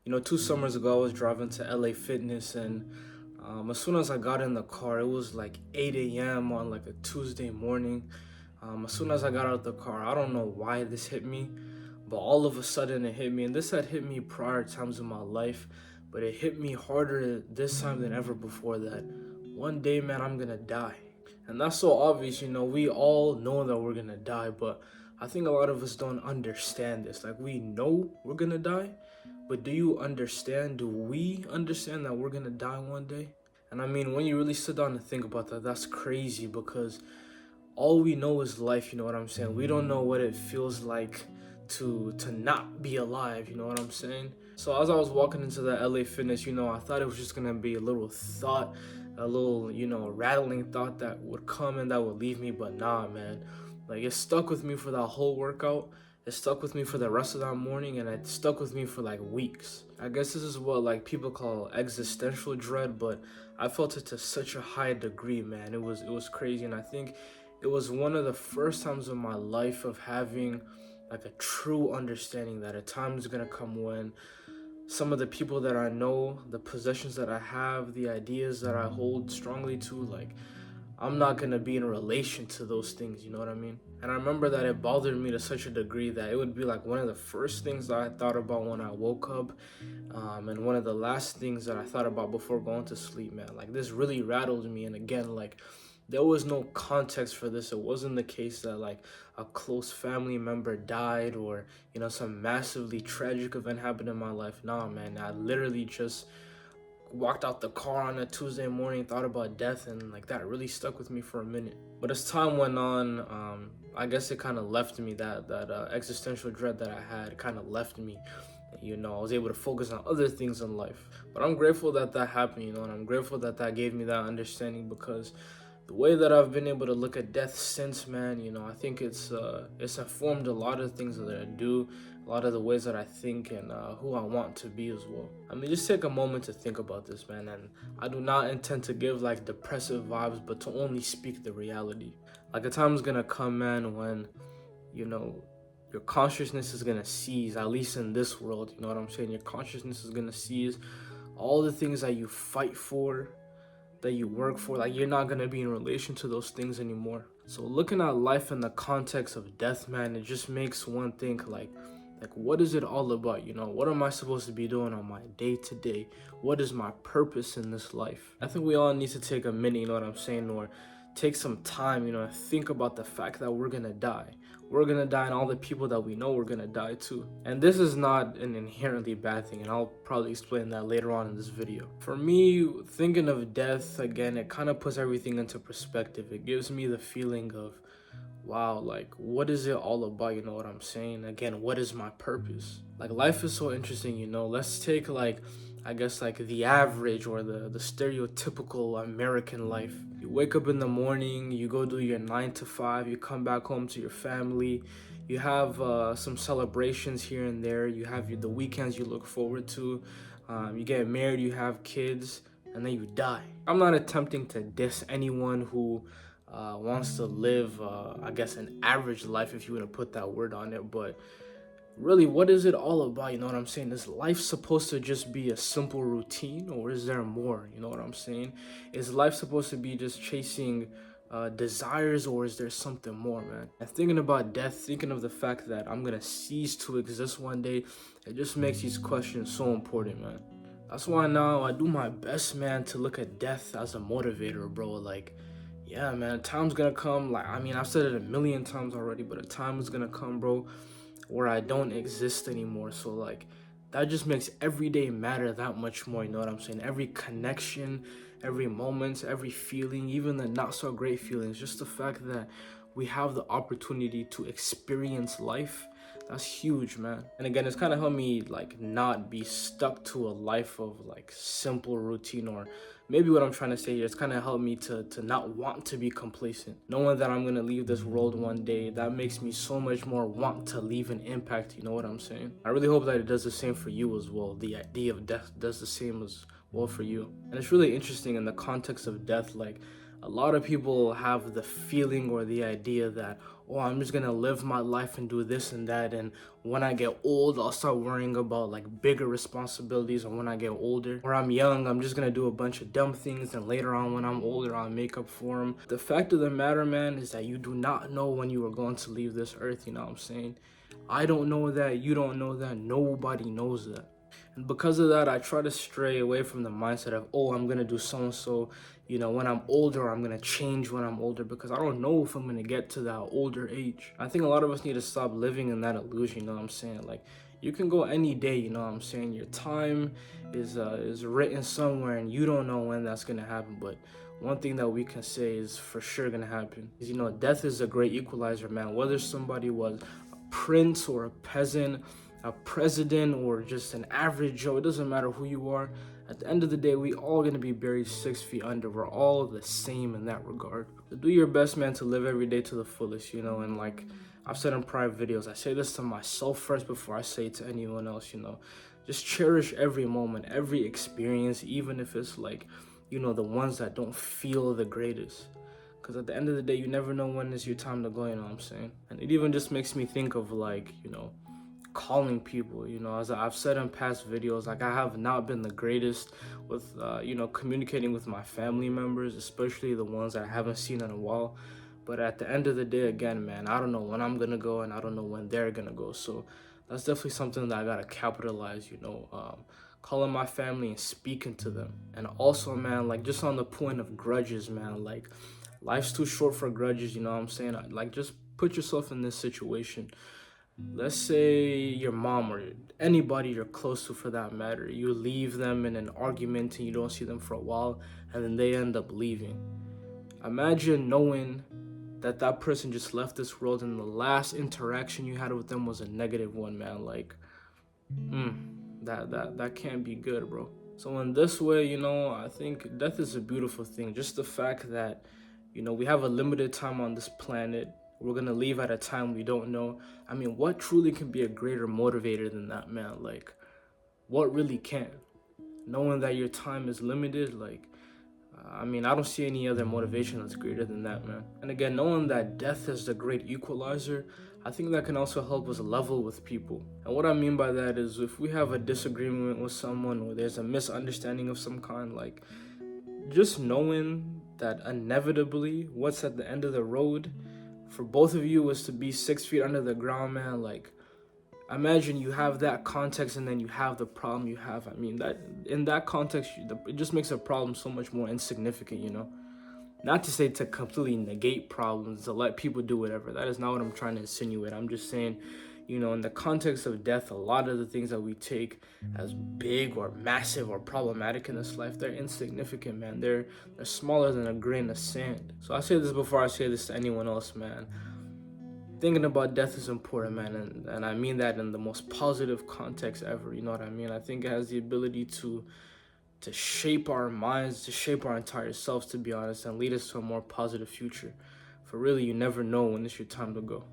2 summers ago, I was driving to LA Fitness, and as soon as I got in the car, it was like 8 a.m. on like a Tuesday morning. As soon as I got out of the car, I don't know why this hit me, but all of a sudden it hit me. And this had hit me prior times in my life, but it hit me harder this time than ever before, that one day, man, I'm gonna die. And that's so obvious, we all know that we're gonna die, but I think a lot of us don't understand this. Like, we know we're gonna die, but do you understand? Do we understand that we're gonna die one day? And I mean, when you really sit down and think about that, that's crazy, because all we know is life, you know what I'm saying? We don't know what it feels like to not be alive, you know what I'm saying? So as I was walking into the LA Fitness, I thought it was just gonna be a little thought, a little, rattling thought that would come and that would leave me, but nah, man. Like, it stuck with me for that whole workout. It stuck with me for the rest of that morning, and it stuck with me for like weeks. I guess this is what like people call existential dread, but I felt it to such a high degree, man. It was crazy, and I think it was one of the first times in my life of having like a true understanding that a time is gonna come when some of the people that I know, the possessions that I have, the ideas that I hold strongly to, like, I'm not gonna be in relation to those things, you know what I mean? And I remember that it bothered me to such a degree that it would be like one of the first things that I thought about when I woke up, and one of the last things that I thought about before going to sleep, man. Like, this really rattled me, and again, like, there was no context for this. It wasn't the case that like a close family member died, or some massively tragic event happened in my life. Nah, man, I literally just walked out the car on a Tuesday morning, thought about death, and like that really stuck with me for a minute. But as time went on, I guess it kind of left me, that existential dread that I had kind of left me. I was able to focus on other things in life. But I'm grateful that that happened, and I'm grateful that that gave me that understanding, because the way that I've been able to look at death since, man, I think it's informed a lot of things that I do, a lot of the ways that I think, and who I want to be as well. I mean, just take a moment to think about this, man. And I do not intend to give like depressive vibes, but to only speak the reality. Like, a time's gonna come, man, when you know your consciousness is gonna seize, at least in this world. You know what I'm saying? Your consciousness is gonna seize all the things that you fight for, that you work for. Like, you're not gonna be in relation to those things anymore. So looking at life in the context of death, man, it just makes one think like, what is it all about? What am I supposed to be doing on my day to day? What is my purpose in this life? I think we all need to take a minute, you know what I'm saying, or take some time, and think about the fact that we're gonna die. We're gonna die, and all the people that we know we're gonna die too. And this is not an inherently bad thing, and I'll probably explain that later on in this video. For me, thinking of death, again, it kind of puts everything into perspective. It gives me the feeling of, wow, like, what is it all about? You know what I'm saying? Again, what is my purpose? Like, life is so interesting, Let's take, like, I guess, like, the average or the stereotypical American life. You wake up in the morning, you go do your 9 to 5, you come back home to your family, you have some celebrations here and there, you have the weekends you look forward to, you get married, you have kids, and then you die. I'm not attempting to diss anyone who wants to live, I guess, an average life, if you want to put that word on it. But really, what is it all about? You know what I'm saying? Is life supposed to just be a simple routine, or is there more? You know what I'm saying? Is life supposed to be just chasing desires, or is there something more, man? And thinking about death, thinking of the fact that I'm gonna cease to exist one day, it just makes these questions so important, man. That's why now I do my best, man, to look at death as a motivator, bro. Like, yeah, man, a time's gonna come. Like, I mean, I've said it a million times already, but a time is gonna come, bro, where I don't exist anymore. So, like, that just makes every day matter that much more. You know what I'm saying? Every connection, every moment, every feeling, even the not so great feelings, just the fact that we have the opportunity to experience life, that's huge, man. And again, it's kind of helped me like not be stuck to a life of like simple routine, or maybe what I'm trying to say here, it's kind of helped me to not want to be complacent. Knowing that I'm gonna leave this world one day, that makes me so much more want to leave an impact. You know what I'm saying? I really hope that it does the same for you as well. The idea of death does the same as well for you. And it's really interesting in the context of death. Like, A lot of people have the feeling or the idea that, oh, I'm just gonna live my life and do this and that, and when I get old, I'll start worrying about like bigger responsibilities, or when I get older. Or I'm young, I'm just gonna do a bunch of dumb things, and later on when I'm older, I'll make up for them. The fact of the matter, man, is that you do not know when you are going to leave this earth, you know what I'm saying? I don't know that, you don't know that, nobody knows that. And because of that, I try to stray away from the mindset of, oh, I'm gonna do so and so, when I'm older, I'm gonna change when I'm older, because I don't know if I'm gonna get to that older age. I think a lot of us need to stop living in that illusion, you know what I'm saying? Like, you can go any day, you know what I'm saying? Your time is written somewhere, and you don't know when that's gonna happen. But one thing that we can say is for sure gonna happen is, death is a great equalizer, man. Whether somebody was a prince or a peasant, a president, or just an average Joe, it doesn't matter who you are. At the end of the day, we all gonna be buried 6 feet under. We're all the same in that regard. So do your best, man, to live every day to the fullest, and like I've said in private videos, I say this to myself first before I say it to anyone else, Just cherish every moment, every experience, even if it's like, the ones that don't feel the greatest. Because at the end of the day, you never know when is your time to go, you know what I'm saying? And it even just makes me think of like, calling people, as I've said in past videos, like I have not been the greatest with communicating with my family members, especially the ones that I haven't seen in a while. But at the end of the day, again, man, I don't know when I'm gonna go, and I don't know when they're gonna go. So that's definitely something that I gotta capitalize, calling my family and speaking to them. And also, man, like just on the point of grudges, man, like life's too short for grudges, you know what I'm saying? Like just put yourself in this situation. Let's say your mom or anybody you're close to for that matter, you leave them in an argument and you don't see them for a while, and then they end up leaving. Imagine knowing that that person just left this world and the last interaction you had with them was a negative one, man. Like, that can't be good, bro. So in this way, I think death is a beautiful thing. Just the fact that, we have a limited time on this planet. We're gonna leave at a time we don't know. I mean, what truly can be a greater motivator than that, man? Like, what really can? Knowing that your time is limited, like, I don't see any other motivation that's greater than that, man. And again, knowing that death is the great equalizer, I think that can also help us level with people. And what I mean by that is if we have a disagreement with someone or there's a misunderstanding of some kind, like, just knowing that inevitably what's at the end of the road for both of you is to be 6 feet under the ground, man. Like, imagine you have that context and then you have the problem you have. I mean, that in that context, it just makes a problem so much more insignificant, Not to say to completely negate problems, to let people do whatever. That is not what I'm trying to insinuate. I'm just saying, in the context of death, a lot of the things that we take as big or massive or problematic in this life, they're insignificant, man. They're smaller than a grain of sand. So I say this before I say this to anyone else, man. Thinking about death is important, man, and I mean that in the most positive context ever, you know what I mean? I think it has the ability to shape our minds, to shape our entire selves, to be honest, and lead us to a more positive future. For really, you never know when it's your time to go.